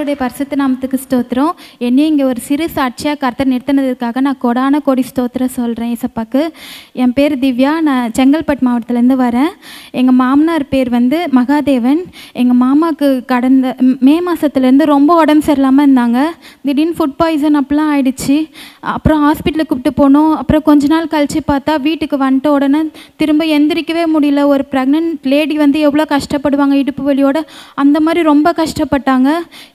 கர்த்தருடைய பரிசுத்த நாமத்துக்கு ஸ்தோத்திரம். என்னையும் இங்கே ஒரு சிறு சாட்சியாக கர்த்தர் நிறுத்தினதுக்காக நான் கோடான கோடி ஸ்தோத்திரம் சொல்கிறேன் ஏசப்பாக்கு. என் பேர் திவ்யா, நான் செங்கல்பட்டு மாவட்டத்துலேருந்து வரேன். எங்கள் மாமனார் பேர் மகாதேவன். எங்கள் மாமாவுக்கு கடந்த மே மாதத்துலேருந்து ரொம்ப உடம்பு சரியில்லாமல் இருந்தாங்க. திடீர்னு ஃபுட் பாய்சன் அப்படிலாம் ஆயிடுச்சு. அப்புறம் ஹாஸ்பிட்டலுக்கு கூப்பிட்டு போனோம். அப்புறம் கொஞ்ச நாள் கழித்து பார்த்தா வீட்டுக்கு வந்துட்ட உடனே திரும்ப எந்திரிக்கவே முடியல. ஒரு ப்ரெக்னென்ட் லேடி எவ்வளோ கஷ்டப்படுவாங்க இடுப்பு வலியோட, அந்த மாதிரி ரொம்ப கஷ்டப்பட்டாங்க.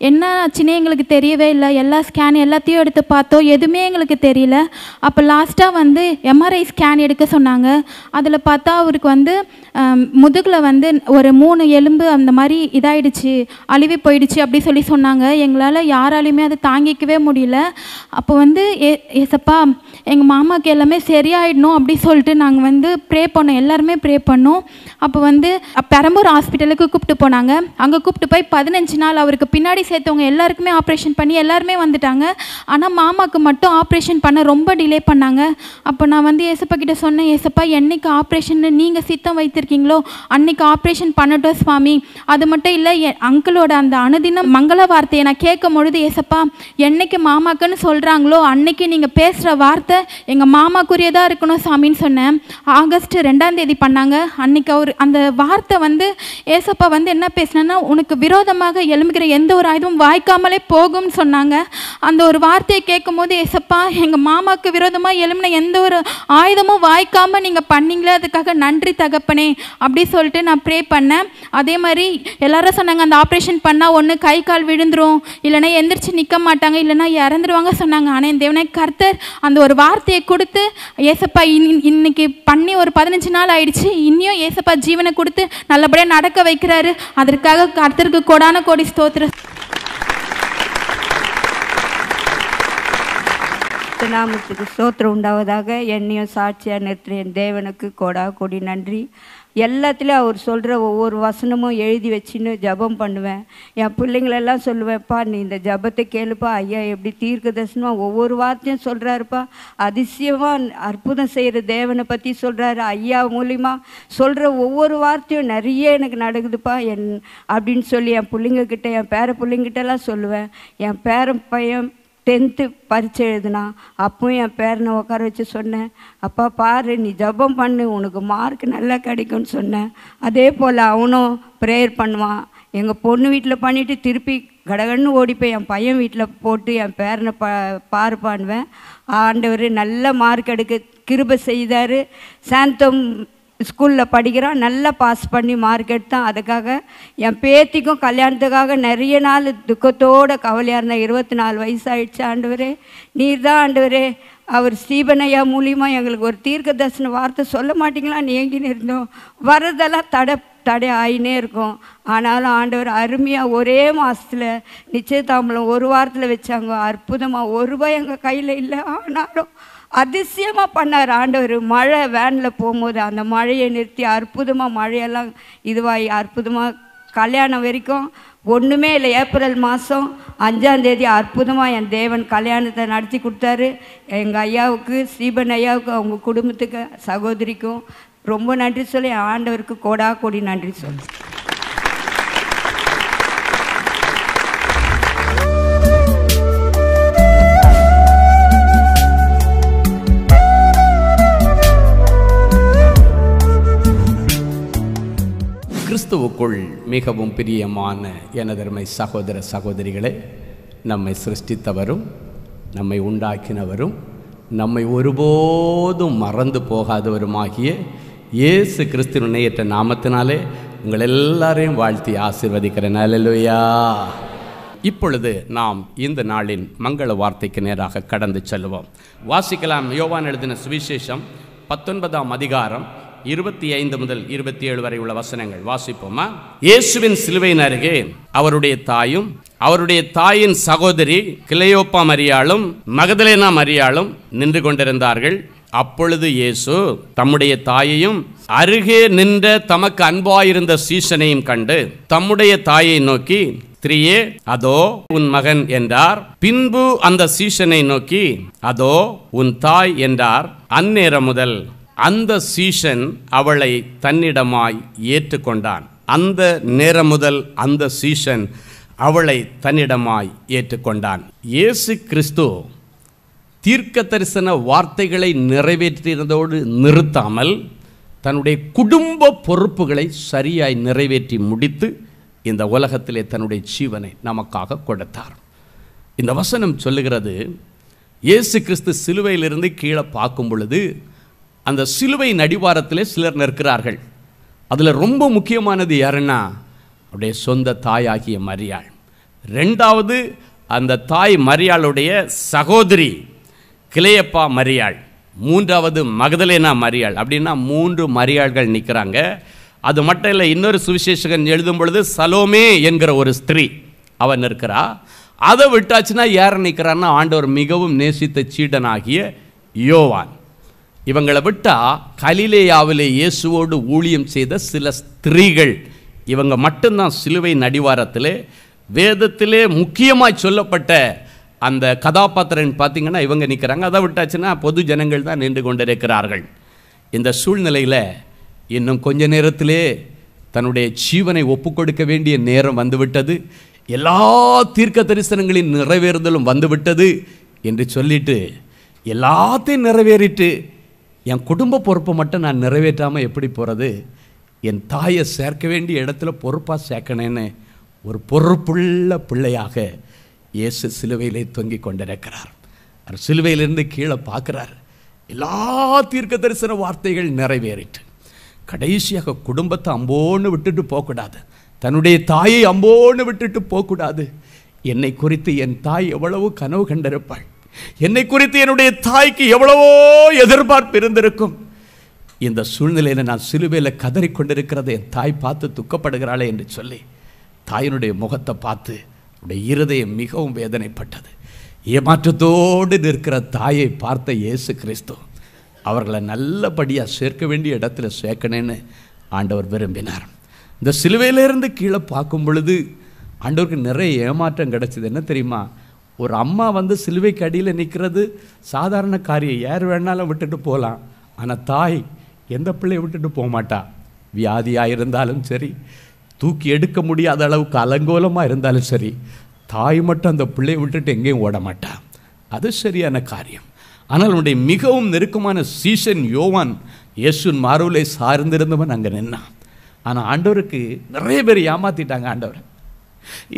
என்ன ஆச்சுன்னே எங்களுக்கு தெரியவே இல்லை. எல்லா ஸ்கேன் எல்லாத்தையும் எடுத்து பார்த்தோம், எதுவுமே எங்களுக்கு தெரியல. அப்போ லாஸ்ட்டாக எம்ஆர்ஐ ஸ்கேன் எடுக்க சொன்னாங்க. அதில் பார்த்தா அவருக்கு முதுகில் ஒரு 3 எலும்பு அந்த மாதிரி இதாயிடுச்சு, அழிவு போயிடுச்சு அப்படி சொல்லி சொன்னாங்க. எங்களால் யாராலையுமே அதை தாங்கிக்கவே முடியல. அப்போ ஏசப்பா எங்கள் மாமாவுக்கு எல்லாமே சரியாயிடணும் அப்படி சொல்லிட்டு நாங்கள் ப்ரே பண்ணோம், எல்லாருமே ப்ரே பண்ணோம். அப்போ பெரம்பூர் ஹாஸ்பிட்டலுக்கு கூப்பிட்டு போனாங்க. அங்கே கூப்பிட்டு போய் 15 நாள் அவருக்கு பின்னாடி சேர்த்தவங்க எல்லாருக்குமே ஆப்ரேஷன் பண்ணி எல்லாருமே வந்துட்டாங்க. ஆனால் மாமாவுக்கு மட்டும் ஆப்ரேஷன் பண்ண ரொம்ப டிலே பண்ணாங்க. அப்போ நான் ஏசப்பா கிட்ட சொன்னேன், ஏசப்பா என்னைக்கு ஆப்ரேஷன் நீங்கள் சித்தம் வைத்திருக்கீங்களோ அன்னைக்கு ஆப்ரேஷன் பண்ணட்டும் சுவாமி. அது மட்டும் இல்லை, என் அங்கிளோட அந்த அனுதினம் மங்கள வார்த்தையை நான் கேட்கும் பொழுது, ஏசப்பா என்னைக்கு மாமாக்குன்னு சொல்கிறாங்களோ அன்னைக்கு நீங்கள் பேசுகிற வார்த்தை எங்கள் மாமாக்குரியதாக இருக்கணும் சாமின்னு சொன்னேன். ஆகஸ்ட் 2ஆம் தேதி பண்ணாங்க. அன்னைக்கு அவர் அந்த வார்த்தை ஏசப்பா என்ன பேசினா, உனக்கு விரோதமாக எழும்புகிற எந்த ஒரு ஆயுதமும் வாய்க்காமலே போகும்னு சொன்னாங்க. அந்த ஒரு வார்த்தையை கேட்கும் போது, ஏசப்பா எங்கள் மாமாவுக்கு விரோதமாக எழும்பின எந்த ஒரு ஆயுதமும் வாய்க்காமல் நீங்கள் பண்ணீங்களே, அதுக்காக நன்றி தகப்பனே அப்படி சொல்லிட்டு நான் ப்ரே பண்ணேன். அதே மாதிரி எல்லாரும் சொன்னாங்க, அந்த ஆப்ரேஷன் பண்ணால் ஒன்று கை கால் விழுந்துரும், இல்லைனா எந்திரிச்சு நிற்க மாட்டாங்க, இல்லைனா இறந்துருவாங்க சொன்னாங்க. ஆனால் என் தேவனே கர்த்தர் அந்த ஒரு வார்த்தையை கொடுத்து, ஏசப்பா இன்னைக்கு பண்ணி ஒரு 15 நாள் ஆயிடுச்சு, இன்னும் ஏசப்பா ஜீவனை கொடுத்து நல்லபடியாக நடக்க வைக்கிறாரு. அதற்காக கர்த்தருக்கு கோடான கோடி ஸ்தோத்திரம். நாமத்துக்கு ஸ்தோத்திரம் உண்டாவதாக. என்னையும் சாட்சியாக நிறுத்துறேன் தேவனுக்கு கோடா கோடி நன்றி. எல்லாத்துலேயும் அவர் சொல்கிற ஒவ்வொரு வசனமும் எழுதி வச்சுன்னு ஜபம் பண்ணுவேன். என் பிள்ளைங்களெல்லாம் சொல்லுவேன்ப்பா, நீ இந்த ஜபத்தை கேளுப்பா, ஐயா எப்படி தீர்க்க தரிசனமாக ஒவ்வொரு வார்த்தையும் சொல்கிறாருப்பா, அதிசயமாக அற்புதம் செய்கிற தேவனை பற்றி சொல்கிறாரு. ஐயா மூலிமா சொல்கிற ஒவ்வொரு வார்த்தையும் நிறைய எனக்கு நடக்குதுப்பா அப்படின்னு சொல்லி என் பிள்ளைங்கக்கிட்ட, என் பேர பிள்ளைங்கிட்டலாம் சொல்லுவேன். என் பேரன் பையன் 10th பரீட்சை எழுதுனா, அப்பவும் என் பேரனை உட்கார வச்சு சொன்னேன், அப்பா பாரு நீ ஜபம் பண்ணு, உனக்கு மார்க் நல்லா கிடைக்கும்னு சொன்னேன். அதே போல் அவனும் ப்ரேயர் பண்ணுவான். எங்கள் பொண்ணு வீட்டில் பண்ணிவிட்டு திருப்பி கடகடன்னு ஓடிப்போய் என் பையன் வீட்டில் போட்டு என் பேரனை பாருப்பான்வேன். ஆண்டவர் நல்ல மார்க் எடுக்க கிருபை செய்தார். சாந்தம் ஸ்கூலில் படிக்கிறான், நல்லா பாஸ் பண்ணி மார்க் எடுத்தான். அதுக்காக என் பேத்திக்கும் கல்யாணத்துக்காக நிறைய நாள் துக்கத்தோடு கவலையாக இருந்தேன். 24 வயசு ஆயிடுச்சு. ஆண்டவரே நீர் தான் ஆண்டவரே, அவர் ஸ்ரீபனையா மூலியமாக எங்களுக்கு ஒரு தீர்க்க தரிசன வார்த்தை சொல்ல மாட்டிங்களான்னு ஏங்கின்னு இருந்தோம். வரதெல்லாம் தடை ஆயினே இருக்கும். ஆனாலும் ஆண்டவர் அருமையாக ஒரே மாதத்தில் நிச்சயதாம்பலம் 1 வாரத்தில் வச்சாங்க. அற்புதமாக ₹1 எங்கள் கையில் இல்லை, ஆனாலும் அதிசயமாக பண்ணார் ஆண்டவர். மழை வேனில் போகும்போது அந்த மழையை நிறுத்தி அற்புதமாக மழையெல்லாம் இதுவாகி அற்புதமாக கல்யாணம் வரைக்கும் ஒன்றுமே இல்லை. ஏப்ரல் மாதம் 5ஆம் தேதி அற்புதமாக என் தேவன் கல்யாணத்தை நடத்தி கொடுத்தாரு. எங்கள் ஐயாவுக்கு, ஸ்ரீபன் ஐயாவுக்கு, அவங்க குடும்பத்துக்கு, சகோதரிக்கும் ரொம்ப நன்றி சொல்லி ஆண்டவருக்கு கோடா கோடி நன்றி சொல்லு. கிறிஸ்துவுக்குள் மிகவும் பிரியமான எனதருமை சகோதர சகோதரிகளே, நம்மை சிருஷ்டித்தவரும் நம்மை உண்டாக்கினவரும் நம்மை ஒருபோதும் மறந்து போகாதவருமாகிய இயேசு கிறிஸ்துவின் இணையற்ற நாமத்தினாலே உங்கள் எல்லாரையும் வாழ்த்தி ஆசீர்வதிக்கிறேன். அல்லேலூயா. இப்பொழுது நாம் இந்த நாளின் மங்கள வார்த்தைக்கு நேராக கடந்து செல்வோம். வாசிக்கலாம். யோவான் எழுதின சுவிசேஷம் 19ஆம் அதிகாரம் 25 முதல் 27 வரை உள்ள வசனங்கள் வாசிப்போமா? இயேசுவின் சிலுவையின் அருகே அவருடைய தாயும் அவருடைய தாயின் சகோதரி கிளையோப்பா மரியாளும் மகதலேனா மரியாளும் நின்று கொண்டிருந்தார்கள். அப்பொழுது இயேசு தம்முடைய தாயையும் அருகே நின்ற தமக்கு அன்பாயிருந்த சீஷனையும் கண்டு தம்முடைய தாயை நோக்கி, ஸ்திரீயே அதோ உன் மகன் என்றார். பின்பு அந்த சீஷனை நோக்கி, அதோ உன் தாய் என்றார். அந்நேரம் முதல் அந்த சீஷன் அவளை தன்னிடமாய் ஏற்றுக்கொண்டான். அந்த நேரம் முதல் அந்த சீஷன் அவளை தன்னிடமாய் ஏற்றுக்கொண்டான். இயேசு கிறிஸ்து தீர்க்க தரிசன வார்த்தைகளை நிறைவேற்றினதோடு நிறுத்தாமல் தன்னுடைய குடும்ப பொறுப்புகளை சரியாய் நிறைவேற்றி முடித்து இந்த உலகத்திலே தன்னுடைய ஜீவனை நமக்காக கொடுத்தார். இந்த வசனம் சொல்லுகிறது, இயேசு கிறிஸ்து சிலுவையிலிருந்து கீழே பார்க்கும் பொழுது அந்த சிலுவை அடிவாரத்திலே சிலர் நிற்கிறார்கள். அதில் ரொம்ப முக்கியமானது யாருன்னா அவருடைய சொந்த தாயாகிய மரியாள். ரெண்டாவது அந்த தாய் மரியாளுடைய சகோதரி கிளையப்பா மரியாள். மூன்றாவது மகதலேனா மரியாள். அப்படின்னா 3 மரியாள்கள் நிற்கிறாங்க. அது மட்டும் இல்லை, இன்னொரு சுவிசேஷகன் எழுதும் பொழுது சலோமே என்கிற ஒரு ஸ்திரீ அவன் இருக்கிறா. அதை விட்டாச்சுன்னா யார் நிற்கிறான்னா ஆண்டவர் மிகவும் நேசித்த சீடனாகிய யோவான். இவங்களை விட்டால் கலிலேயாவிலே இயேசுவோடு ஊழியம் செய்த சில ஸ்திரீகள், இவங்க மட்டும்தான் சிலுவை அடிவாரத்திலே வேதத்திலே முக்கியமாக சொல்லப்பட்ட அந்த கதாபாத்திரன் பார்த்திங்கன்னா இவங்க நிற்கிறாங்க. அதை விட்டாச்சுன்னா பொது ஜனங்கள் தான் நின்று கொண்டிருக்கிறார்கள். இந்த சூழ்நிலையில் இன்னும் கொஞ்ச நேரத்திலே தன்னுடைய ஜீவனை ஒப்பு கொடுக்க வேண்டிய நேரம் வந்துவிட்டது, எல்லா தீர்க்க தரிசனங்களின் நிறைவேறுதலும் வந்துவிட்டது என்று சொல்லிட்டு எல்லாத்தையும் நிறைவேறிட்டு என் குடும்ப பொறுப்பை மட்டும் நான் நிறைவேற்றாமல் எப்படி போகிறது, என் தாயை சேர்க்க வேண்டிய இடத்துல பொறுப்பாக சேர்க்கணுன்னு ஒரு பொறுப்புள்ள பிள்ளையாக இயேசு சிலுவையிலே தொங்கி கொண்டிருக்கிறார். அவர் சிலுவையிலிருந்து கீழே பார்க்குறார். எல்லா தீர்க்க தரிசன வார்த்தைகள் நிறைவேறிட்டு கடைசியாக குடும்பத்தை அம்போன்னு விட்டுட்டு போகக்கூடாது, தன்னுடைய தாயை அம்போன்னு விட்டுட்டு போகக்கூடாது. என்னை குறித்து என் தாய் எவ்வளவோ கனவு கண்டிருப்பாள், என்னை குறித்து என்னுடைய தாய்க்கு எவ்வளவோ எதிர்பார்ப்பு இருந்திருக்கும். இந்த சூழ்நிலையில் நான் சிலுவையில் கதறிக்கொண்டிருக்கிறதை என் தாய் பார்த்து துக்கப்படுகிறாளே என்று சொல்லி தாயினுடைய முகத்தை பார்த்து அவருடைய இருதயம் மிகவும் வேதனைப்பட்டது. ஏமாற்றத்தோடு நிற்கிற தாயை பார்த்த இயேசு கிறிஸ்து அவர்களை நல்லபடியாக சேர்க்க வேண்டிய இடத்துல சேர்க்கணுன்னு ஆண்டவர் விரும்பினார். இந்த சிலுவையிலிருந்து கீழே பார்க்கும் பொழுது ஆண்டவருக்கு நிறைய ஏமாற்றம் கிடச்சிது. என்ன தெரியுமா, ஒரு அம்மா சிலுவைக்கு அடியில் நிற்கிறது சாதாரண காரியம், யார் வேணாலும் விட்டுட்டு போகலாம். ஆனால் தாய் எந்த பிள்ளையை விட்டுட்டு போக மாட்டா. வியாதியாக இருந்தாலும் சரி, தூக்கி எடுக்க முடியாத அளவுக்கு அலங்கோலமாக இருந்தாலும் சரி, தாய் மட்டும் அந்த பிள்ளையை விட்டுட்டு எங்கேயும் ஓட மாட்டா. அது சரியான காரியம். ஆனால் உன்னுடைய மிகவும் நெருக்கமான சீசன் யோவான் இயேசுவின் மார்பலை சார்ந்திருந்தவன் அங்கே நின்னான். ஆனால் ஆண்டவருக்கு நிறைய பேர் ஏமாத்திட்டாங்க. ஆண்டவர்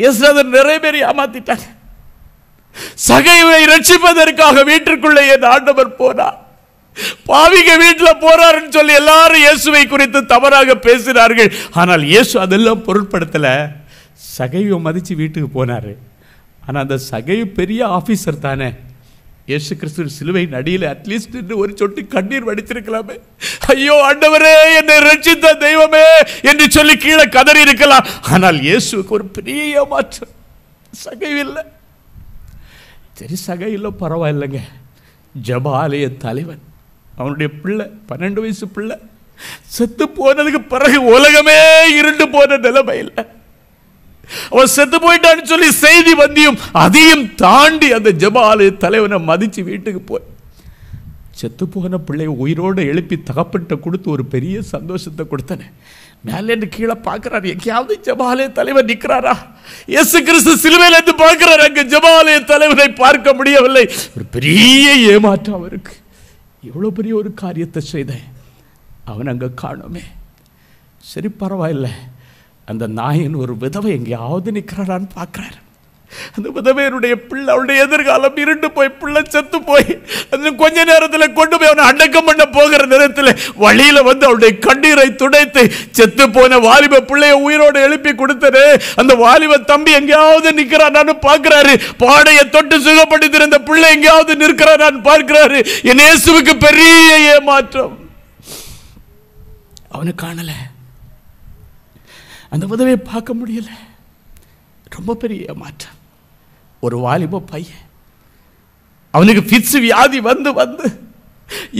இயேசுநாதர் நிறைய பேர் ஏமாத்திட்டாங்க. சகைவை ரட்சிப்பதற்காக வீட்டிற்குள்ளே என் ஆண்டவர் போனார். பாவிக வீட்டில் போறாருன்னு சொல்லி எல்லாரும் இயேசுவை குறித்து தவறாக பேசினார்கள். ஆனால் இயேசு அதெல்லாம் பொருட்படுத்தல. சகைவை மதிச்சு வீட்டுக்கு போனாரு. ஆனால் அந்த சகைவு பெரிய ஆபீசர் தானே. இயேசு கிறிஸ்து சிலுவையின் அடியில் அட்லீஸ்ட் ஒரு சொட்டு கண்ணீர் வடிச்சிருக்கலாமே. ஐயோ ஆண்டவரே, என்னை ரட்சித்த தெய்வமே என்று சொல்லி கீழே கதறி இருக்கலாம். ஆனால் இயேசுக்கு ஒரு பெரிய மாற்றம். சகைவில்லை, சரி சகையில் பரவாயில்லைங்க. ஜெப ஆலய தலைவன், அவனுடைய பிள்ளை 12 வயசு பிள்ளை செத்து போனதுக்கு பிறகு உலகமே இருண்டு போன நிலைமையில் அவன் செத்து போயிட்டான்னு சொல்லி செய்தி வந்தியும் அதையும் தாண்டி அந்த ஜெப ஆலய தலைவனை மதிச்சு வீட்டுக்கு போய் செத்து போன பிள்ளைய உயிரோடு எழுப்பி தகப்பன்ட்ட கொடுத்து ஒரு பெரிய சந்தோஷத்தை கொடுத்தனே. மேலேருந்து கீழே பார்க்கிறார், எங்கேயாவது ஜெப ஆலய தலைவர் நிற்கிறாரா? இயேசு கிறிஸ்து சிலுவையில இருந்து பார்க்கிறார், அங்கே ஜெப ஆலய தலைவரை பார்க்க முடியவில்லை. ஒரு பெரிய ஏமாற்றம் அவருக்கு. இவ்வளோ பெரிய ஒரு காரியத்தை செய்தேன், அவன் அங்கே காணுமே. சரி பரவாயில்லை, அந்த நாயன் ஒரு விதவை எங்கேயாவது நிற்கிறாரான்னு பார்க்குறாரு. அந்த விதவையனுடைய பிள்ளை, அவருடைய எதிர்காலம் இருண்டு போய் பிள்ளை செத்து போய் அந்த கொஞ்ச நேரத்தில் கொண்டு போய் அவனை அடக்கம் பண்ண போகிற நேரத்தில் வழியில் அவருடைய கண்ணீரை துடைத்து செத்து போன வாலிப பிள்ளைய உயிரோடு எழுப்பி கொடுத்தரு. அந்த வாலிப தம்பி எங்கேயாவது நிற்கிறான்னு பார்க்கிறாரு. பாடையை தொட்டு சுகப்படுத்திருந்த பிள்ளை எங்கேயாவது நிற்கிறான்னு பார்க்கிறாரு. என் இயேசுவுக்கு பெரிய ஏமாற்றம். அவனை காணல, அந்த உதவியை பார்க்க முடியல. ரொம்ப பெரிய ஏமாற்றம். ஒரு வாலிப பையன், அவனுக்கு பிட்ஸ் வியாதி வந்து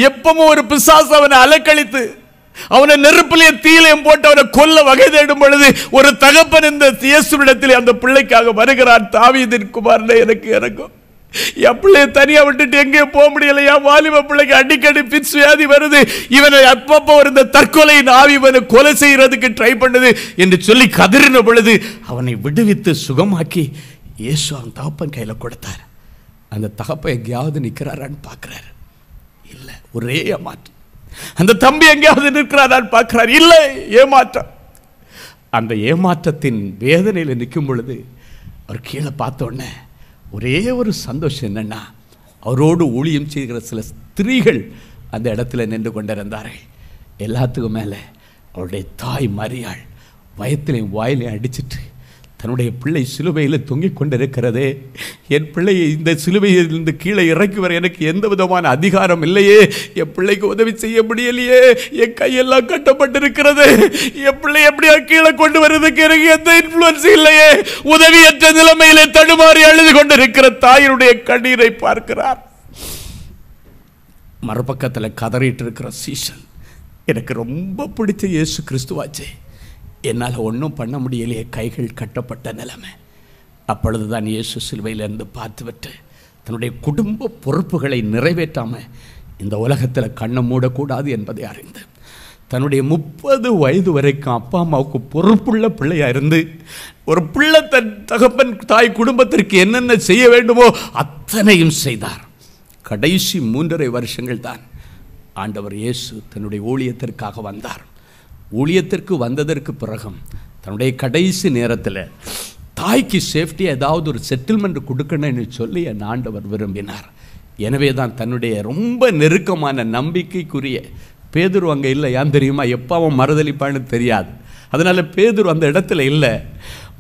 எப்பவும் ஒரு பிசாசு அவனை அலக்கழித்து அவனை நெருப்பிலே தீயிலையும் போட்டு அவனை கொல்ல வகை தேடும் பொழுது ஒரு தகப்பன் இந்த இயேசுவிடத்தில் அந்த பிள்ளைக்காக வருகிறான். தாவீதின் குமாரனே எனக்கு இறங்கும், என் பிள்ளைய தனியா விட்டுட்டு எங்கேயும் போக முடியல, என் வாலிப பிள்ளைக்கு அடிக்கடி பிட்ஸ் வியாதி வருது, இவனை அப்பப்போ இந்த தற்கொலையின் ஆவி இவனை கொலை செய்யறதுக்கு ட்ரை பண்ணுது என்று சொல்லி கதறின பொழுது அவனை விடுவித்து சுகமாக்கி இயேசு அவன் தகப்பன் கையில் கொடுத்தார். அந்த தகப்பன் எங்கேயாவது நிற்கிறாரான்னு பார்க்குறாரு, இல்லை, ஒரே ஏமாற்றம். அந்த தம்பி எங்கேயாவது நிற்கிறாரான்னு பார்க்குறாரு, இல்லை, ஏமாற்றம். அந்த ஏமாற்றத்தின் வேதனையில் நிற்கும் பொழுது அவர் கீழே பார்த்தோன்னே ஒரே ஒரு சந்தோஷம் என்னன்னா, அவரோடு ஊழியம் செய்கிற சில ஸ்திரீகள் அந்த இடத்துல நின்று கொண்டிருந்தார்கள். எல்லாத்துக்கும் மேலே அவருடைய தாய் மரியாள் வயத்திலையும் வாயிலையும் அடிச்சிட்டு தன்னுடைய பிள்ளை சிலுவையில் தொங்கிக் கொண்டிருக்கிறதே, என் பிள்ளையை இந்த சிலுவையிலிருந்து கீழே இறக்கி வர எனக்கு எந்த விதமான அதிகாரம் இல்லையே, என் பிள்ளைக்கு உதவி செய்ய முடியலையே, என் கையெல்லாம் கட்டப்பட்டிருக்கிறது, என் பிள்ளை எப்படியா கீழே கொண்டு வருவதற்கு எனக்கு எந்த இன்ஃப்ளூயன்ஸ் இல்லையே, உதவியற்ற நிலைமையிலே தடுமாறி அழுது கொண்டிருக்கிற தாயினுடைய கண்ணீரை பார்க்கிறார். மறுபக்கத்தில் கதறிட்டு இருக்கிற சீசன், எனக்கு ரொம்ப பிடிச்ச இயேசு கிறிஸ்துவாச்சே, என்னால் ஒன்றும் பண்ண முடியலையே, கைகள் கட்டப்பட்ட நிலைமை. அப்பொழுதுதான் இயேசு சிலுவையிலிருந்து பார்த்துவிட்டு தன்னுடைய குடும்ப பொறுப்புகளை நிறைவேற்றாமல் இந்த உலகத்தில் கண்ணை மூடக்கூடாது என்பதை அறிந்து தன்னுடைய 30 வயது வரைக்கும் அப்பா அம்மாவுக்கு பொறுப்புள்ள பிள்ளையாக இருந்து ஒரு பிள்ளை தன் தகப்பன் தாய் குடும்பத்திற்கு என்னென்ன செய்ய வேண்டுமோ அத்தனையும் செய்தார். கடைசி 3.5 வருஷங்கள் தான் ஆண்டவர் இயேசு தன்னுடைய ஊழியத்திற்காக வந்தார். ஊழியத்திற்கு வந்ததற்கு பிறகும் தன்னுடைய கடைசி நேரத்தில் தாய்க்கு சேஃப்டி ஏதாவது ஒரு செட்டில்மெண்ட் கொடுக்கணும்னு சொல்லி என் ஆண்டவர் விரும்பினார். எனவே தான் தன்னுடைய ரொம்ப நெருக்கமான நம்பிக்கைக்குரிய பேதுரு அங்கே இல்லை. ஏன் தெரியுமா? எப்போ அவன் மறுதளிப்பான்னு தெரியாது. அதனால் பேதுரு அந்த இடத்துல இல்லை.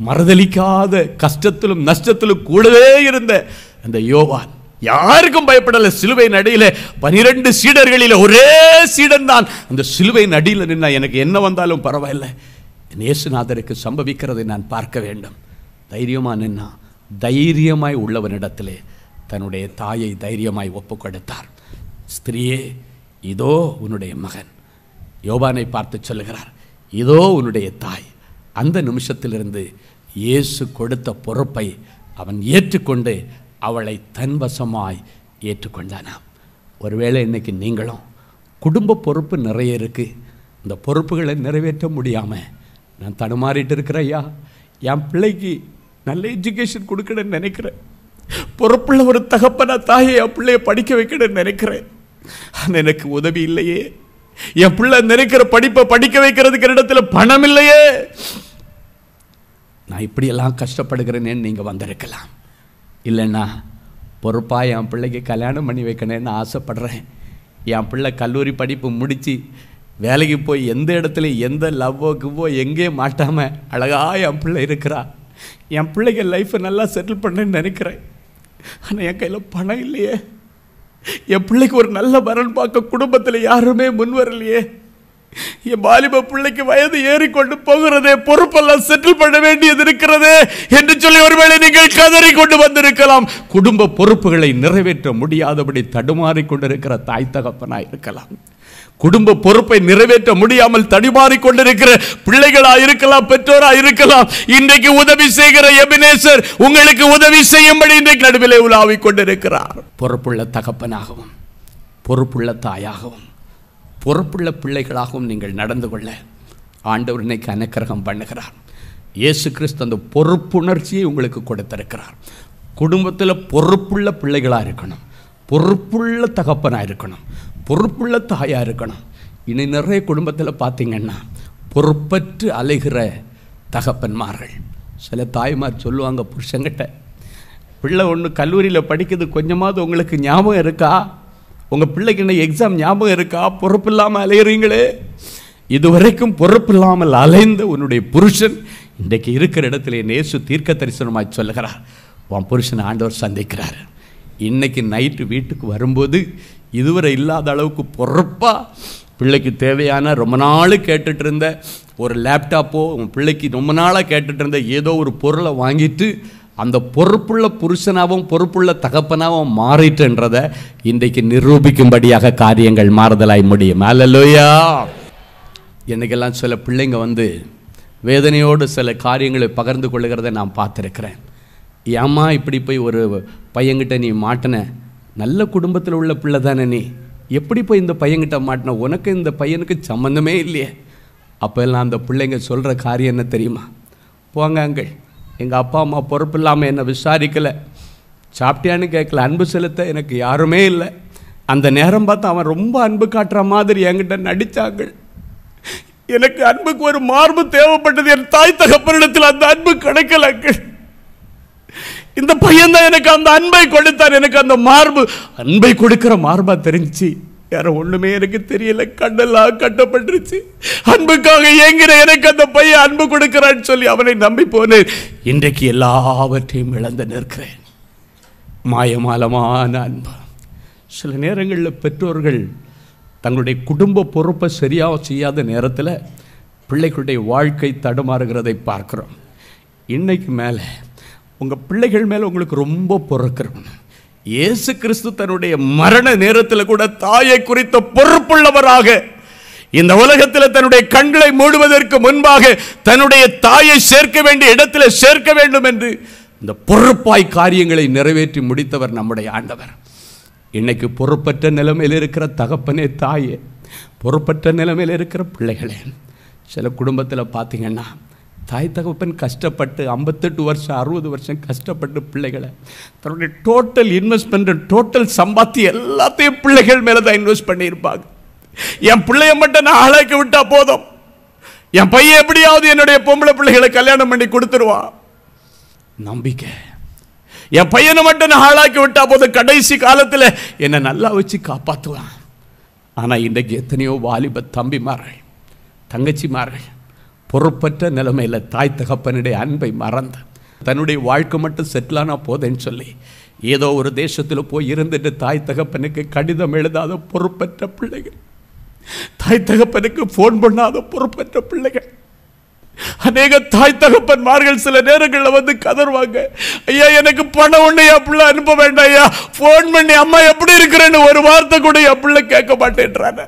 மறுதளிக்காத கஷ்டத்திலும் நஷ்டத்திலும் கூடவே இருந்த அந்த யோவான் யாருக்கும் பயப்படலை. சிலுவை நடியில் 12 சீடர்களில் ஒரே சீடன் தான் அந்த சிலுவை நடியில் நின்னா எனக்கு என்ன வந்தாலும் பரவாயில்லை, என் இயேசுநாதருக்கு சம்பவிக்கிறதை நான் பார்க்க வேண்டும். தைரியமாக நின்னா தைரியமாய் உள்ளவனிடத்திலே தன்னுடைய தாயை தைரியமாய் ஒப்பு கொடுத்தார். ஸ்திரீயே, இதோ உன்னுடைய மகன். யோவானை பார்த்து சொல்லுகிறார், இதோ உன்னுடைய தாய். அந்த நிமிஷத்திலிருந்து இயேசு கொடுத்த பொறுப்பை அவன் ஏற்றுக்கொண்டு அவளை தன்வசமாய் ஏற்றுக்கொண்டானாம். ஒருவேளை இன்னைக்கு நீங்களும் குடும்ப பொறுப்பு நிறைய இருக்குது, இந்த பொறுப்புகளை நிறைவேற்ற முடியாமல் நான் தடுமாறிட்டு இருக்கிறேன். ஐயா, என் பிள்ளைக்கு நல்ல எஜுகேஷன் கொடுக்கணும்னு நினைக்கிறேன், பொறுப்புள்ள ஒரு தகப்பன தாயை என் பிள்ளையை படிக்க வைக்கணும்னு நினைக்கிறேன், ஆனால் எனக்கு உதவி இல்லையே, என் பிள்ளை நினைக்கிற படிப்பை படிக்க வைக்கிறதுக்கு இடத்துல பணம் இல்லையே, நான் இப்படியெல்லாம் கஷ்டப்படுகிறேன்னு நீங்கள் வந்திருக்கலாம். இல்லைண்ணா, பொறுப்பாக என் பிள்ளைக்கு கல்யாணம் பண்ணி வைக்கணும்னு ஆசைப்படுறேன், என் பிள்ளை கல்லூரி படிப்பு முடித்து வேலைக்கு போய் எந்த இடத்துல எந்த லவ்வோக்குவோ எங்கே மாட்டாமல் அழகாக என் பிள்ளை இருக்கிறா, என் பிள்ளைக்கு லைஃப்பை நல்லா செட்டில் பண்ணேன்னு நினைக்கிறேன், ஆனால் என் கையில் பணம் இல்லையே, என் பிள்ளைக்கு ஒரு நல்ல வரன் பார்க்க குடும்பத்தில் யாருமே முன் வரலையே, என் வாலிப பிள்ளைக்கு வயது ஏறிக்கொண்டு போகிறதே, பொறுப்பெல்லாம் செட்டில் பண்ண வேண்டியது இருக்கிறதே என்று சொல்லி ஒருவேளை நீங்கள் கதறி கொண்டு வந்திருக்கலாம். குடும்ப பொறுப்புகளை நிறைவேற்ற முடியாதபடி தடுமாறி கொண்டிருக்கிற தாய் தகப்பனாய் இருக்கலாம், குடும்ப பொறுப்பை நிறைவேற்ற முடியாமல் தடுமாறி கொண்டிருக்கிற பிள்ளைகளா இருக்கலாம், பெற்றோரா இருக்கலாம். இன்றைக்கு உதவி செய்கிற எபினேசர் உங்களுக்கு உதவி செய்யும்படி இன்றைக்கு நடுவிலே உலாவிக் கொண்டிருக்கிறார். பொறுப்புள்ள தகப்பனாகவும் பொறுப்புள்ள தாயாகவும் பொறுப்புள்ள பிள்ளைகளாகவும் நீங்கள் நடந்து கொள்ள ஆண்டவர் இன்னைக்கு அனுக்கிரகம் பண்ணுகிறார். இயேசு கிறிஸ்து அந்த பொறுப்புணர்ச்சியை உங்களுக்கு கொடுத்திருக்கிறார். குடும்பத்தில் பொறுப்புள்ள பிள்ளைகளாக இருக்கணும், பொறுப்புள்ள தகப்பனாக இருக்கணும், பொறுப்புள்ள தாயாக இருக்கணும். இனி நிறைய குடும்பத்தில் பார்த்திங்கன்னா பொறுப்பற்று அலைகிற தகப்பன்மார்கள். சில தாய்மார் சொல்லுவாங்க புருஷங்கிட்ட, பிள்ளை ஒன்று கல்லூரியில் படிக்கிறது கொஞ்சமாவது உங்களுக்கு ஞாபகம் இருக்கா, உங்கள் பிள்ளைக்கு என்ன எக்ஸாம் ஞாபகம் இருக்கா, பொறுப்பு இல்லாமல் அலையிறீங்களே. இதுவரைக்கும் பொறுப்பு இல்லாமல் அலைந்த உன்னுடைய புருஷன் இன்றைக்கு இருக்கிற இடத்துல இயேசு தீர்க்க தரிசனமாய் சொல்லுகிறார், உன் புருஷனை ஆண்டவர் சந்திக்கிறார். இன்னைக்கு நைட்டு வீட்டுக்கு வரும்போது இதுவரை இல்லாத அளவுக்கு பொறுப்பாக பிள்ளைக்கு தேவையான ரொம்ப நாள் கேட்டுட்டு இருந்த ஒரு லேப்டாப்போ, உன் பிள்ளைக்கு ரொம்ப நாளாக கேட்டுட்டு இருந்த ஏதோ ஒரு பொருளை வாங்கிட்டு அந்த பொறுப்புள்ள புருஷனாகவும் பொறுப்புள்ள தகப்பனாகவும் மாறிட்டுன்றதை இன்றைக்கு நிரூபிக்கும்படியாக காரியங்கள் மாறுதலாய் முடியும். அல்லேலூயா. என்னைக்கெல்லாம் சில பிள்ளைங்க வேதனையோடு சில காரியங்களை பகிர்ந்து கொள்ளுகிறத நான் பார்த்துருக்கிறேன். ஏம்மா இப்படி போய் ஒரு பையன்கிட்ட நீ மாட்டின? நல்ல குடும்பத்தில் உள்ள பிள்ளை தானே நீ, எப்படி போய் இந்த பையன்கிட்ட மாட்டின? உனக்கு இந்த பையனுக்கு சம்மந்தமே இல்லையே. அப்போல்லாம் அந்த பிள்ளைங்க சொல்கிற காரியம் என்ன தெரியுமா? போங்க அங்கள், எங்கள் அப்பா அம்மா பொறுப்பு இல்லாமல் என்னை விசாரிக்கலை, சாப்பிட்டியான்னு கேட்கல, அன்பு செலுத்த எனக்கு யாருமே இல்லை. அந்த நேரம் பார்த்து அவன் ரொம்ப அன்பு காட்டுற மாதிரி என்கிட்ட நடித்தாங்க. எனக்கு அன்புக்கு ஒரு மார்பு தேவைப்பட்டது. என் தாய் தகப்பனிடத்தில் அந்த அன்பு கிடைக்கலங்கள். இந்த பையன் தான் எனக்கு அந்த அன்பை கொடுத்தார். எனக்கு அந்த மார்பு, அன்பை கொடுக்கிற மார்பா தெரிஞ்சு வேற ஒண்ணுமே எனக்கு தெரியல. கண்ணெல்லாம் கட்டப்பட்டுருச்சு. அன்புக்காக ஏங்கிற எனக்கு அந்த பையன் அன்பு கொடுக்கிறான்னு சொல்லி அவனை நம்பி போனேன். இன்றைக்கு எல்லாவற்றையும் இழந்து நிற்கிறேன். மாயமாலமான அன்பு. சில நேரங்களில் பெற்றோர்கள் தங்களுடைய குடும்ப பொறுப்பை சரியாக செய்யாத நேரத்தில் பிள்ளைகளுடைய வாழ்க்கை தடுமாறுகிறதை பார்க்குறோம். இன்னைக்கு மேலே உங்கள் பிள்ளைகள் மேலே உங்களுக்கு ரொம்ப பொறுக்கிறோம். இயேசு கிறிஸ்து தன்னுடைய மரண நேரத்தில் கூட தாயை குறித்த பொறுப்புள்ளவராக இந்த உலகத்தில் தன்னுடைய கண்களை மூடுவதற்கு முன்பாக தன்னுடைய தாயை சேர்க்க வேண்டிய இடத்தில் சேர்க்க வேண்டும் என்று இந்த பொறுப்பாய் காரியங்களை நிறைவேற்றி முடித்தவர் நம்முடைய ஆண்டவர். இன்னைக்கு பொறுப்பற்ற நிலைமையில் இருக்கிற தகப்பனே, தாயே, பொறுப்பற்ற நிலைமையில் இருக்கிற பிள்ளைகளே, சில குடும்பத்தில் பார்த்தீங்கன்னா தாய் தகப்பன் கஷ்டப்பட்டு 58 வருஷம் 60 வருஷம் கஷ்டப்பட்டு பிள்ளைகளை தன்னுடைய டோட்டல் இன்வெஸ்ட்மெண்ட், டோட்டல் சம்பாத்தி எல்லாத்தையும் பிள்ளைகள் மேலே தான் இன்வெஸ்ட் பண்ணியிருப்பாங்க. என் பிள்ளைய மட்டும் நான் ஆளாக்கி விட்டா போதும், என் பையன் எப்படியாவது என்னுடைய பொம்பளை பிள்ளைகளை கல்யாணம் பண்ணி கொடுத்துருவான் நம்பிக்கை. என் பையனை மட்டும் நான் ஆளாக்கி விட்டா போதும், கடைசி காலத்தில் என்னை நல்லா வச்சு காப்பாற்றுவான். ஆனால் இன்றைக்கு எத்தனையோ வாலிப தம்பிமார்கள் தங்கச்சிமார்கள் பொறுப்பற்ற நிலைமையில் தாய் தகப்பனுடைய அன்பை மறந்து தன்னுடைய வாழ்க்கை மட்டும் செட்டிலானா போதுன்னு சொல்லி ஏதோ ஒரு தேசத்தில் போய் இருந்துட்டு தாய் தகப்பனுக்கு கடிதம் எழுதாத பொறுப்பற்ற பிள்ளைகள், தாய் தகப்பனுக்கு ஃபோன் பண்ணாத பொறுப்பற்ற பிள்ளைகள். அநேக தாய் தகப்பன்மார்கள் சில நேரங்களில் வந்து கதறுவாங்க, ஐயா எனக்கு பணம் ஒன்று என் பிள்ளை அனுப்ப வேண்டாம் ஐயா, ஃபோன் பண்ணி அம்மா எப்படி இருக்கிறேன்னு ஒரு வார்த்தை கூட என் பிள்ளை கேட்க மாட்டேன்றாங்க.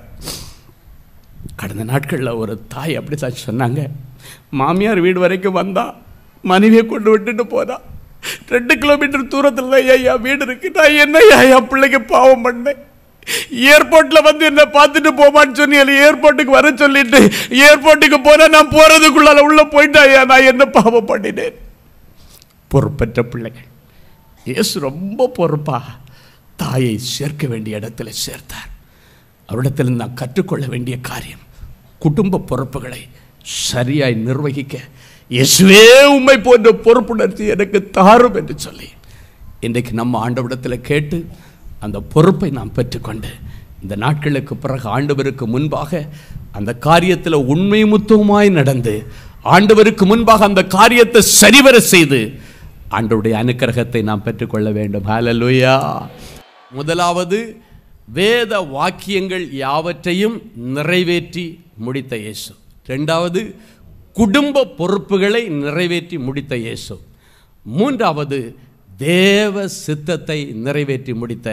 கடந்த நாட்களில் ஒரு தாய் அப்படி தான் சொன்னாங்க. மாமியார் வீடு வரைக்கும் வந்தா, மனைவியை கொண்டு விட்டுட்டு போதா, 2 கிலோமீட்டர் தூரத்தில் தான் ஐயா வீடு இருக்கு. நான் என்ன ஐயா பிள்ளைக்கு பாவம் பண்ணேன், ஏர்போர்ட்டில் வந்து என்ன பார்த்துட்டு போமான்னு சொல்லி ஏர்போர்ட்டுக்கு வர சொல்லிட்டு ஏர்போர்ட்டுக்கு போனால் நான் போகிறதுக்குள்ளால உள்ளே போயிட்டாயா, நான் என்ன பாவம் பண்ணினேன். பொறுப்பற்ற பிள்ளைகள். இயேசு ரொம்ப பொறுப்பா தாயை சேர்க்க வேண்டிய இடத்துல சேர்த்தார். அவரிடத்தில் நான் கற்றுக்கொள்ள வேண்டிய காரியம், குடும்ப பொறுப்புகளை சரியாய் நிர்வகிக்க இயேசுவே உம்மை போன்ற பொறுப்புணர்ச்சி எனக்கு தாரும் என்று சொல்லி இன்றைக்கு நம்ம ஆண்டவரிடத்தில் கேட்டு அந்த பொறுப்பை நாம் பெற்றுக்கொண்டு இந்த நாட்களுக்கு பிறகு ஆண்டவருக்கு முன்பாக அந்த காரியத்தில் உண்மை முத்துவமாய் நடந்து ஆண்டவருக்கு முன்பாக அந்த காரியத்தை சரிவர செய்து ஆண்டவருடைய அனுக்கிரகத்தை நாம் பெற்றுக்கொள்ள வேண்டும். ஹல்லேலூயா. முதலாவது, வேத வாக்கியங்கள் யாவற்றையும் நிறைவேற்றி முடித்த இயேசு. 2வது, குடும்ப பொறுப்புகளை நிறைவேற்றி முடித்த இயேசு. 3வது, தேவ சித்தத்தை நிறைவேற்றி முடித்த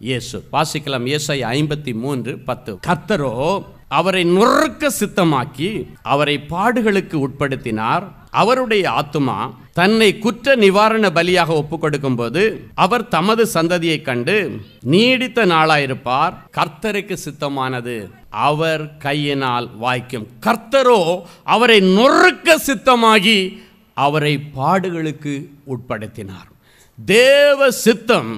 இயேசு. வாசிக்கலாம் ஏசாயா 53:10. கர்த்தரோ அவரை நொறுக்க சித்தமாக்கி அவரை பாடுகளுக்கு உட்படுத்தினார். அவருடைய ஆத்துமா தன்னை குற்ற நிவாரண பலியாக ஒப்புக் கொடுக்கும் போது அவர் தமது சந்ததியை கண்டு நீடித்த நாளாயிருப்பார். கர்த்தருக்கு சித்தமானது அவர் கையினால் வாய்க்கும். கர்த்தரோ அவரை நொறுக்க சித்தமாகி அவரை பாடுகளுக்கு உட்படுத்தினார். தேவ சித்தம்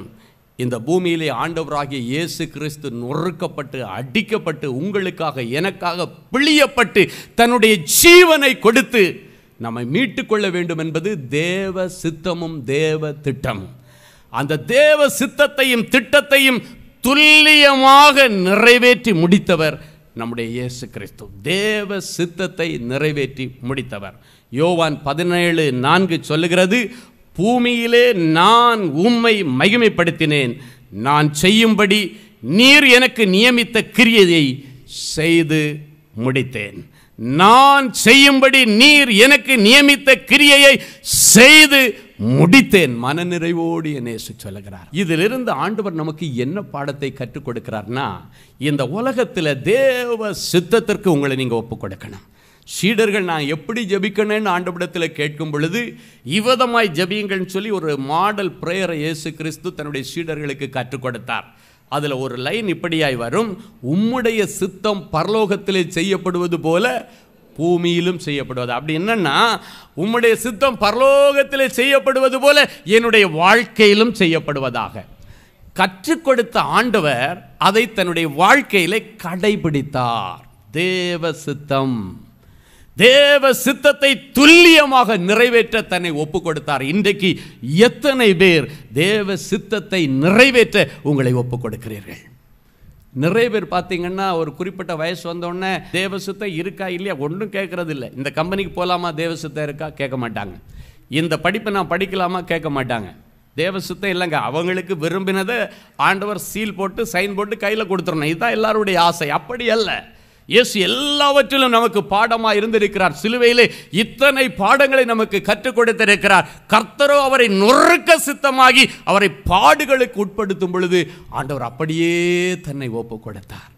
இந்த பூமியிலே ஆண்டவராகிய இயேசு கிறிஸ்து நொறுக்கப்பட்டு அடிக்கப்பட்டு உங்களுக்காக எனக்காக பிழியப்பட்டு தன்னுடைய ஜீவனை கொடுத்து நம்மை மீட்டுக்கொள்ள வேண்டும் என்பது தேவ சித்தமும் தேவ திட்டமும். அந்த தேவ சித்தத்தையும் திட்டத்தையும் துல்லியமாக நிறைவேற்றி முடித்தவர் நம்முடைய இயேசு கிறிஸ்து. தேவ சித்தத்தை நிறைவேற்றி முடித்தவர். யோவான் 17:4 சொல்லுகிறது, பூமியிலே நான் உம்மை மகிமைப்படுத்தினேன், நான் செய்யும்படி நீர் எனக்கு நியமித்த கிரியையை செய்து முடித்தேன். நான் செய்யும்படி நீர் எனக்கு நியமித்த கிரியையை செய்து முடித்தேன். மனநிறைவோடு இயேசு சொல்லுகிறார். இதிலிருந்து ஆண்டவர் நமக்கு என்ன பாடத்தை கற்றுக் கொடுக்கிறார்னா, இந்த உலகத்தில் தேவ சித்தத்திற்கு உங்களை நீங்கள் ஒப்புக் கொடுக்கணும். சீடர்கள் நான் எப்படி ஜெபிக்கணும்னு ஆண்டவரிடத்தில் கேட்கும் பொழுது இவ்விதமாய் ஜெபியுங்கள்னு சொல்லி ஒரு மாடல் பிரேயரை இயேசு கிறிஸ்து தன்னுடைய சீடர்களுக்கு கற்றுக் கொடுத்தார். அதில் ஒரு லைன் இப்படியாய் வரும், உம்முடைய சித்தம் பரலோகத்திலே செய்யப்படுவது போல பூமியிலும் செய்யப்படுவது. அப்படி என்னன்னா, உம்முடைய சித்தம் பரலோகத்திலே செய்யப்படுவது போல என்னுடைய வாழ்க்கையிலும் செய்யப்படுவதாக. கற்றுக் கொடுத்த ஆண்டவர் அதை தன்னுடைய வாழ்க்கையிலே கடைபிடித்தார். தேவ சித்தம், தேவ சித்தத்தை துல்லியமாக நிறைவேற்ற தன்னை ஒப்பு கொடுத்தார். இன்றைக்கு எத்தனை பேர் தேவ சித்தத்தை நிறைவேற்ற உங்களை ஒப்பு கொடுக்கிறீர்கள்? நிறைய பேர் பார்த்தீங்கன்னா ஒரு குறிப்பிட்ட வயசு வந்தோடனே தேவ சித்தம் இருக்கா இல்லையா ஒன்றும் கேட்கறது இல்லை. இந்த கம்பெனிக்கு போகலாமா, தேவ சித்தம் இருக்கா கேட்க மாட்டாங்க. இந்த படிப்பை நான் படிக்கலாமா கேட்க மாட்டாங்க. தேவ சித்தம் இல்லைங்க, அவங்களுக்கு விரும்பினதை ஆண்டவர் சீல் போட்டு சைன் போட்டு கையில் கொடுத்துடணும், இதுதான் எல்லாருடைய ஆசை. அப்படி அல்ல. இயேசு எல்லாவற்றிலும் நமக்கு பாடமாக இருந்திருக்கிறார். சிலுவையிலே இத்தனை பாடங்களை நமக்கு கற்றுக் கொடுத்திருக்கிறார். கர்த்தரோ அவரை நொறுக்க சித்தமாகி அவரை பாடுகளுக்கு உட்படுத்தும் பொழுது ஆண்டவர் அப்படியே தன்னை ஒப்பு கொடுத்தார்.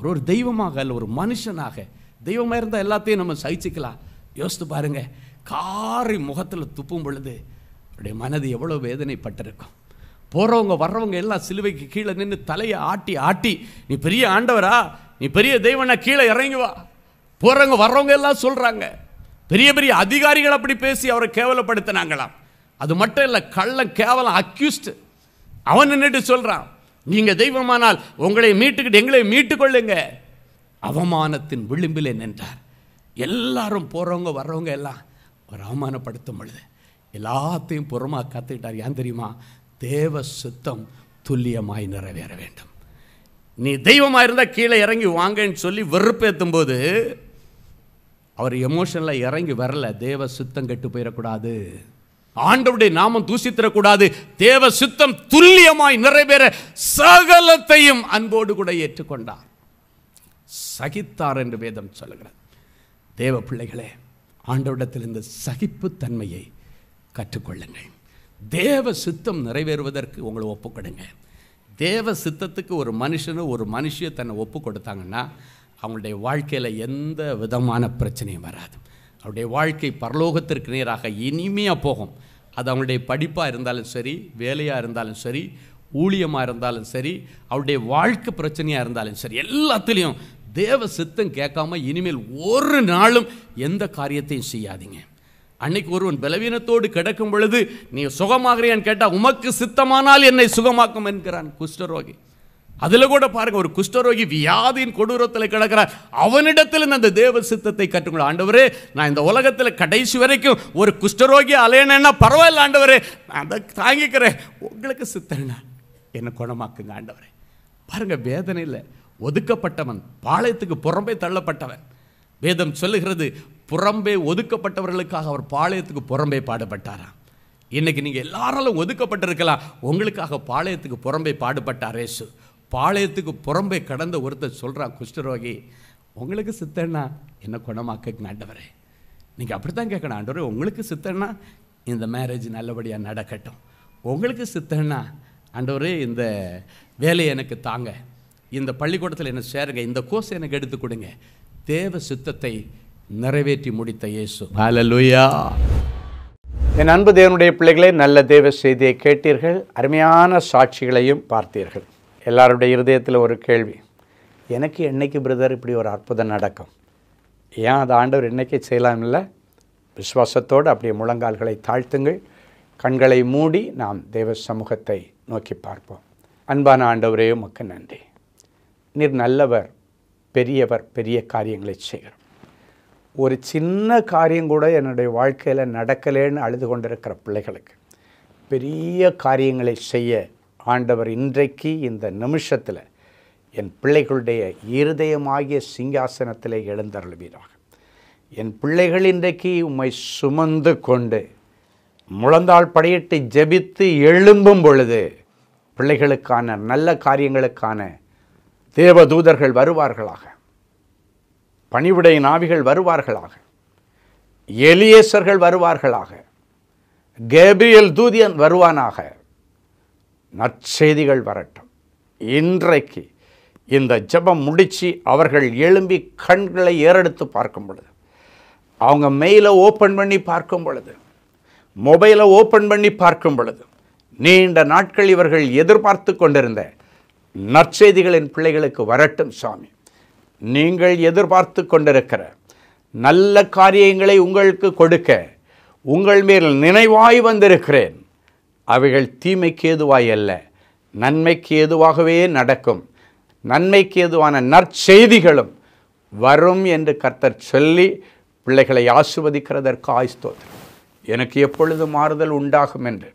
ஒரு தெய்வமாக அல்ல, ஒரு மனுஷனாக. தெய்வமாக இருந்தால் எல்லாத்தையும் நம்ம சகிச்சுக்கலாம். யோசித்து பாருங்க, காரி முகத்தில் துப்பும் பொழுது அவருடைய மனது எவ்வளோ வேதனைப்பட்டிருக்கும். போகிறவங்க வர்றவங்க எல்லாம் சிலுவைக்கு கீழே நின்று தலையை ஆட்டி ஆட்டி, நீ பெரிய ஆண்டவரா, நீ பெரிய தெய்வனா, கீழே இறங்கி வா. போகிறவங்க வர்றவங்க எல்லாம் சொல்கிறாங்க. பெரிய பெரிய அதிகாரிகள் அப்படி பேசி அவரை கேவலப்படுத்தினாங்களாம். அது மட்டும் இல்லை, கள்ளம் கேவலம் அக்யூஸ்ட் அவன் நின்றுட்டு சொல்கிறான், நீங்கள் தெய்வமானால் உங்களை மீட்டுக்கிட்டு எங்களை மீட்டுக்கொள்ளுங்க. அவமானத்தின் விளிம்பிலே நின்றார். எல்லாரும் போகிறவங்க வர்றவங்க எல்லாம் ஒரு அவமானப்படுத்தும் பொழுது எல்லாத்தையும் புறமாக கற்றுக்கிட்டார். ஏன் தெரியுமா? தேவ சித்தம் துல்லியமாய் நிறைவேற வேண்டும். நீ தெய்வமாக இருந்தால் கீழே இறங்கி வாங்கன்னு சொல்லி வெறுப்பேற்றும் போது அவர் எமோஷனில் இறங்கி வரல. தேவ சித்தம் கெட்டு போயிடக்கூடாது, ஆண்டவருடைய நாமம் தூசித்திடக்கூடாது, தேவ சித்தம் துல்லியமாய் நிறைவேற சகலத்தையும் அன்போடு கூட ஏற்றுக்கொண்டார், சகித்தார் என்று வேதம் சொல்லுகிறது. தேவ பிள்ளைகளே, ஆண்டவரிடத்தில் இந்த சகிப்புத்தன்மையை கற்றுக்கொள்ளுங்கள். தேவ சித்தம் நிறைவேறுவதற்கு உங்களை ஒப்புக்கொடுங்க. தேவ சித்தத்துக்கு ஒரு மனுஷனு ஒரு மனுஷியை தன்னை ஒப்பு கொடுத்தாங்கன்னா அவங்களுடைய வாழ்க்கையில் எந்த விதமான பிரச்சனையும் வராது. அவருடைய வாழ்க்கை பரலோகத்திற்கு நேராக இனிமையாக போகும். அது அவங்களுடைய படிப்பாக இருந்தாலும் சரி, வேலையாக இருந்தாலும் சரி, ஊழியமாக இருந்தாலும் சரி, அவருடைய வாழ்க்கை பிரச்சனையாக இருந்தாலும் சரி, எல்லாத்துலேயும் தேவ சித்தம் கேட்காம இனிமேல் ஒரு நாளும் எந்த காரியத்தையும் செய்யாதீங்க. அன்னைக்கு ஒருவன் பலவீனத்தோடு கிடக்கும் பொழுது நீ சுகமாகறியான்னு கேட்டால் உமக்கு சித்தமானால் என்னை சுகமாக்கும் என்கிறான் குஷ்டரோகி. அதில் கூட பாருங்க, ஒரு குஷ்டரோகி வியாதியின் கொடூரத்தில் கிடக்கிறார். அவனிடத்தில் அந்த தேவ சித்தத்தை கற்றுக்கொள்ள, ஆண்டவரே நான் இந்த உலகத்தில் கடைசி வரைக்கும் ஒரு குஷ்டரோகி அலையணுன்னா பரவாயில்ல ஆண்டவரே, நான் அதை தாங்கிக்கிறேன், உங்களுக்கு சித்தம்னா என்னை குணமாக்குங்க ஆண்டவரே. பாருங்க, வேதனை இல்லை, ஒதுக்கப்பட்டவன், பாளையத்துக்கு புறம்பே தள்ளப்பட்டவன். வேதம் சொல்லுகிறது, புறம்பே ஒதுக்கப்பட்டவர்களுக்காக அவர் பாளையத்துக்கு புறம்பே பாடுபட்டாராம். இன்னைக்கு நீங்கள் எல்லாராலும் ஒதுக்கப்பட்டிருக்கலாம், உங்களுக்காக பாளையத்துக்கு புறம்பே பாடுபட்டார் இயேசு. பாளையத்துக்கு புறம்பே கடந்த ஒருத்தர் சொல்கிறான், குஷ்டரோகி உங்களுக்கு சித்தன்னா என்ன குணமாக்குங்க ஆண்டவரே. நீங்கள் அப்படி தான் கேட்கணும், ஆண்டவரே உங்களுக்கு சித்தன்னா இந்த மேரேஜ் நல்லபடியாக நடக்கட்டும், உங்களுக்கு சித்தன்னா ஆண்டவரே இந்த வேலையை எனக்கு தாங்க, இந்த பள்ளிக்கூடத்தில் என்ன சேருங்க, இந்த கோர்ஸ் எனக்கு எடுத்து கொடுங்க. தேவ சித்தத்தை நிறைவேற்றி முடித்த இயேசு. ஹல்லேலூயா. என் அன்பு தேவனுடைய பிள்ளைகளே, நல்ல தேவ செய்தியை கேட்டீர்கள், அருமையான சாட்சிகளையும் பார்த்தீர்கள். எல்லாருடைய இருதயத்தில் ஒரு கேள்வி, எனக்கு என்னைக்கு பிரதர் இப்படி ஒரு அற்புதம் நடக்கும்? ஏன் அது ஆண்டவர் என்னைக்கு செய்யலாம் இல்லை? விசுவாசத்தோடு அப்படியே முழங்கால்களை தாழ்த்துங்கள், கண்களை மூடி நாம் தேவ சமூகத்தை நோக்கி பார்ப்போம். அன்பான ஆண்டவரே, உமக்கு நன்றி. நீர் நல்லவர், பெரியவர், பெரிய காரியங்களை செய்கிறோம். ஒரு சின்ன காரியம் கூட என்னுடைய வாழ்க்கையில் நடக்கலேன்னு அழுது கொண்டிருக்கிற பிள்ளைகளுக்கு பெரிய காரியங்களை செய்ய ஆண்டவர் இன்றைக்கு இந்த நிமிஷத்தில் என் பிள்ளைகளுடைய இருதயமாகிய சிங்காசனத்தில் எழுந்தருள்வீராக. என் பிள்ளைகள் இன்றைக்கு உம்மை சுமந்து கொண்டு முழந்தாள் படியிட்டு ஜெபித்து எழும்பும் பொழுது பிள்ளைகளுக்கான நல்ல காரியங்களுக்கான தேவதூதர்கள் வருவார்களாக, பணிவிடையின் ஆவிகள் வருவார்களாக, எலியேசர்கள் வருவார்களாக, கேப்ரியல் தூதியன் வருவானாக. நற்செய்திகள் வரட்டும். இன்றைக்கு இந்த ஜெபம் முடித்து அவர்கள் எழும்பி கண்களை ஏறெடுத்து பார்க்கும் பொழுது அவங்க மெயிலை ஓப்பன் பண்ணி பார்க்கும் பொழுது, மொபைலை ஓப்பன் பண்ணி பார்க்கும் பொழுது, நீண்ட நாட்கள் இவர்கள் எதிர்பார்த்து கொண்டிருந்த நற்செய்திகளின் பிள்ளைகளுக்கு வரட்டும் சாமி. நீங்கள் எதிர்பார்த்து கொண்டிருக்கிற நல்ல காரியங்களை உங்களுக்கு கொடுக்க உங்கள் மேல் நினைவாய் வந்திருக்கிறேன். அவைகள் தீமைக்கு ஏதுவாய் அல்ல, நன்மைக்கு ஏதுவாகவே நடக்கும். நன்மைக்கு ஏதுவான நற்செய்திகளும் வரும் என்று கர்த்தர் சொல்லி பிள்ளைகளை ஆசீர்வதிக்கிறதற்கு ஸ்தோத்திரம். எனக்கு எப்பொழுது மாறுதல் உண்டாகும் என்று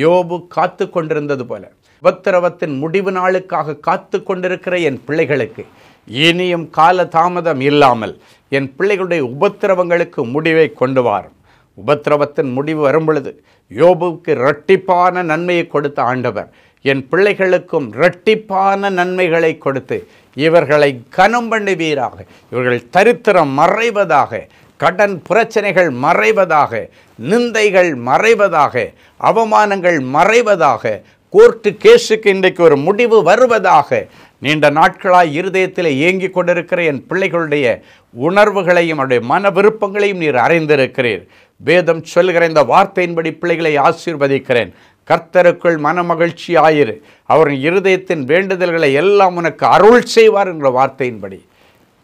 யோபு காத்து கொண்டிருந்தது போல உபத்திரவத்தின் முடிவு நாளுக்காக காத்து கொண்டிருக்கிற என் பிள்ளைகளுக்கு இனியும் கால தாமதம் இல்லாமல் என் பிள்ளைகளுடைய உபத்திரவங்களுக்கு முடிவை கொண்டு வாரும். உபத்திரவத்தின் முடிவு வரும் பொழுது யோபுவுக்கு இரட்டிப்பான நன்மையை கொடுத்த ஆண்டவர் என் பிள்ளைகளுக்கும் இரட்டிப்பான நன்மைகளை கொடுத்து இவர்களை கனம் பண்ணுவீராக. இவர்கள் தரித்திரம் மறைவதாக, கடன் பிரச்சனைகள் மறைவதாக, நிந்தைகள் மறைவதாக, அவமானங்கள் மறைவதாக, கோர்ட்டு கேஸுக்கு இன்றைக்கு ஒரு முடிவு வருவதாக. நீண்ட நாட்களாய் இருதயத்தில் ஏங்கி கொண்டிருக்கிற என் பிள்ளைகளுடைய உணர்வுகளையும் அவருடைய மன விருப்பங்களையும் நீர் அறிந்திருக்கிறீர். வேதம் சொல்கிற இந்த வார்த்தையின்படி பிள்ளைகளை ஆசீர்வதிக்கிறேன். கர்த்தருக்குள் மன மகிழ்ச்சி ஆயிரு, அவரின் இருதயத்தின் வேண்டுதல்களை எல்லாம் உனக்கு அருள் செய்வார் என்ற வார்த்தையின்படி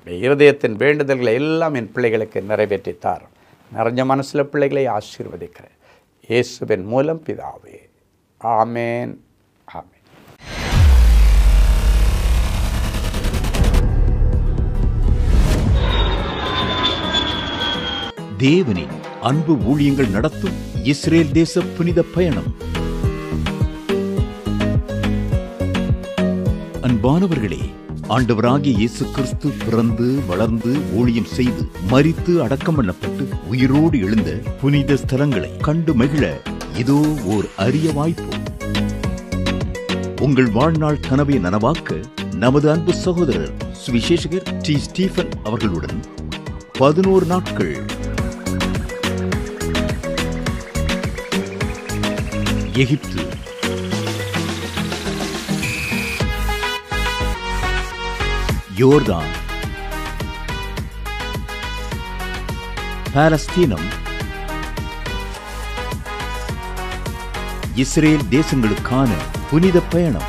இருதயத்தின் வேண்டுதல்களை எல்லாம் என் பிள்ளைகளுக்கு நிறைவேற்றித்தார். நிறைஞ்ச மனசில் பிள்ளைகளை ஆசீர்வதிக்கிறேன் இயேசுவின் மூலம் பிதாவே. ஆமேன், ஆமேன். தேவனின் அன்பு ஊழியங்கள் நடத்தும் இஸ்ரேல் தேச புனித பயணம். அன்பானவர்களே, ஆண்டவராகிய இயேசு கிறிஸ்து பிறந்து வளர்ந்து ஊழியம் செய்து மரித்து அடக்கம் பண்ணப்பட்டு உயிரோடு எழுந்த புனித ஸ்தலங்களை கண்டு மகிழ இதோ ஓர் அரிய வாய்ப்பு. உங்கள் வாழ்நாள் கனவை நனவாக்க நமது அன்பு சகோதரர் சுவிசேஷகர் டி. ஸ்டீபன் அவர்களுடன் 11 நாட்கள் எகிப்து, யோர்தான், பாலஸ்தீனம், இஸ்ரேல் தேசங்களுக்கான புனித பயணம்.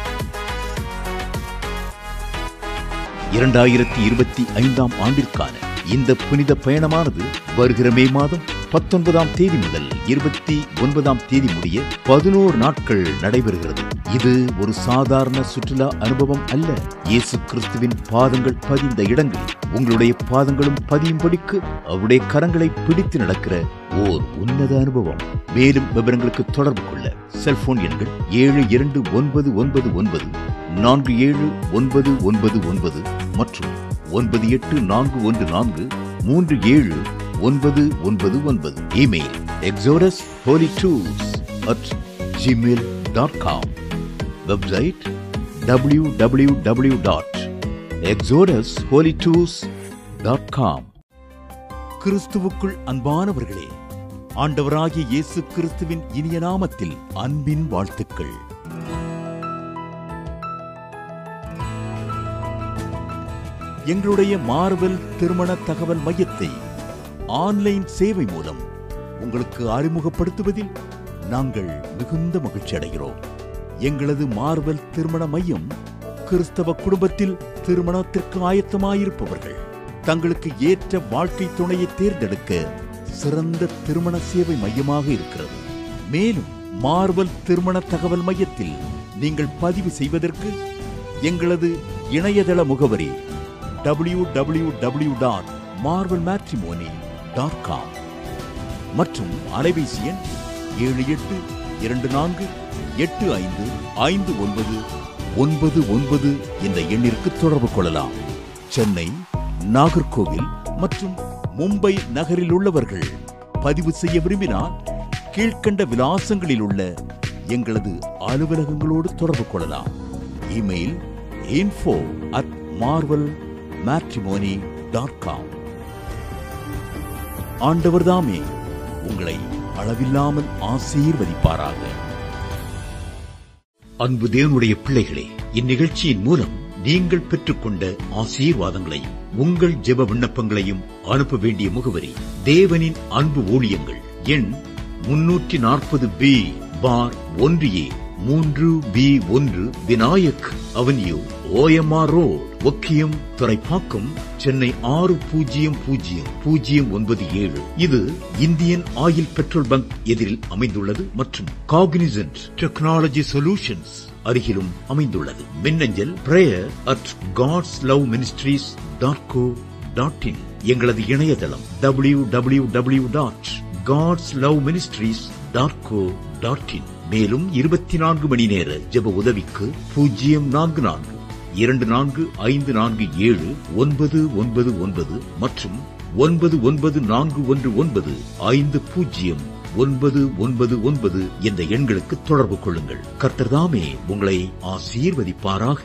2025 ஆண்டிற்கான இந்த புனித பயணமானது வருகிற மே மாதம் 19ஆம் தேதி முதல் 29ஆம் தேதி முடிய 11 நாட்கள் நடைபெறுகிறது. இது ஒரு சாதாரண சுற்றுலா அனுபவம் அல்ல. இயேசு கிறிஸ்துவின் பாதங்கள் பதிந்த இடங்கள் உங்களுடைய பாதங்களும் பதியும்படிக்கு அவருடைய கரங்களை பிடித்து நடக்கிற ஓர் உன்னத அனுபவம். மேலும் விவரங்களுக்கு தொடர்பு கொள்ள செல்போன் எண்கள் 7299147999 மற்றும் 9841437999. Email exodusholytours@gmail.com. Website www.exodusholytours.com. கிறிஸ்துவுக்குள் அன்பானவர்களே, ஆண்டவராகிய இயேசு கிறிஸ்துவின் இனிய நாமத்தில் அன்பின் வாழ்த்துக்கள். எங்களுடைய மார்வெல் திருமண தகவல் மையத்தை ஆன்லைன் சேவை மூலம் உங்களுக்கு அறிமுகப்படுத்துவதில் நாங்கள் மிகுந்த மகிழ்ச்சி அடைகிறோம். எங்களது மார்வெல் திருமண மையம் கிறிஸ்தவ குடும்பத்தில் திருமணத்திற்கு ஆயத்தமாயிருப்பவர்கள் தங்களுக்கு ஏற்ற வாழ்க்கை துணையை தேர்ந்தெடுக்க சிறந்த திருமண சேவை மையமாக இருக்கிறது. மேலும் மார்வெல் திருமண தகவல் மையத்தில் நீங்கள் பதிவு செய்வதற்கு எங்களது இணையதள முகவரி www.marvelmatrimony.com மற்றும் அலைபேசி எண் 7824855999 என்ற எண்ணிற்கு தொடர்பு கொள்ளலாம். சென்னை, நாகர்கோவில் மற்றும் மும்பை நகரில் உள்ளவர்கள் பதிவு செய்ய விரும்பினால் கீழ்கண்ட விலாசங்களில் உள்ள எங்களது அலுவலகங்களோடு தொடர்பு கொள்ளலாம். Email info@marvelmatrimony.com. ஆண்டவர் தாமே உங்களை அளவில்லாமல் ஆசீர்வதிப்பாராக. அன்பு தேவனுடைய பிள்ளைகளே, இந்நிகழ்ச்சியின் மூலம் நீங்கள் பெற்றுக்கொண்ட ஆசீர்வாதங்களையும் உங்கள் ஜெப விண்ணப்பங்களையும் அனுப்ப வேண்டிய முகவரி தேவனின் அன்பு ஊழியங்கள், எண் 340B பார் 1A 3B1 Vinayak avenue, OMR road, Okkiyam, Thoraipakkam, Chennai 600097. இது இந்தியன் ஆயில் பெட்ரோல் பங்க் எதிரில் அமைந்துள்ளது மற்றும் காக்னிசன்ட் டெக்னாலஜி சொல்யூஷன்ஸ் அருகிலும் அமைந்துள்ளது. மின்னஞ்சல் prayer@godsloveministries.co.in. எங்களது இணையதளம் www.godsloveministries.co.in. மேலும் 24 மணி நேர ஜெப உதவிக்கு 04454547999 மற்றும் 9941950999 என்ற எண்களுக்கு தொடர்பு கொள்ளுங்கள். கர்த்தர் தாமே உங்களை ஆசீர்வதிப்பாராக.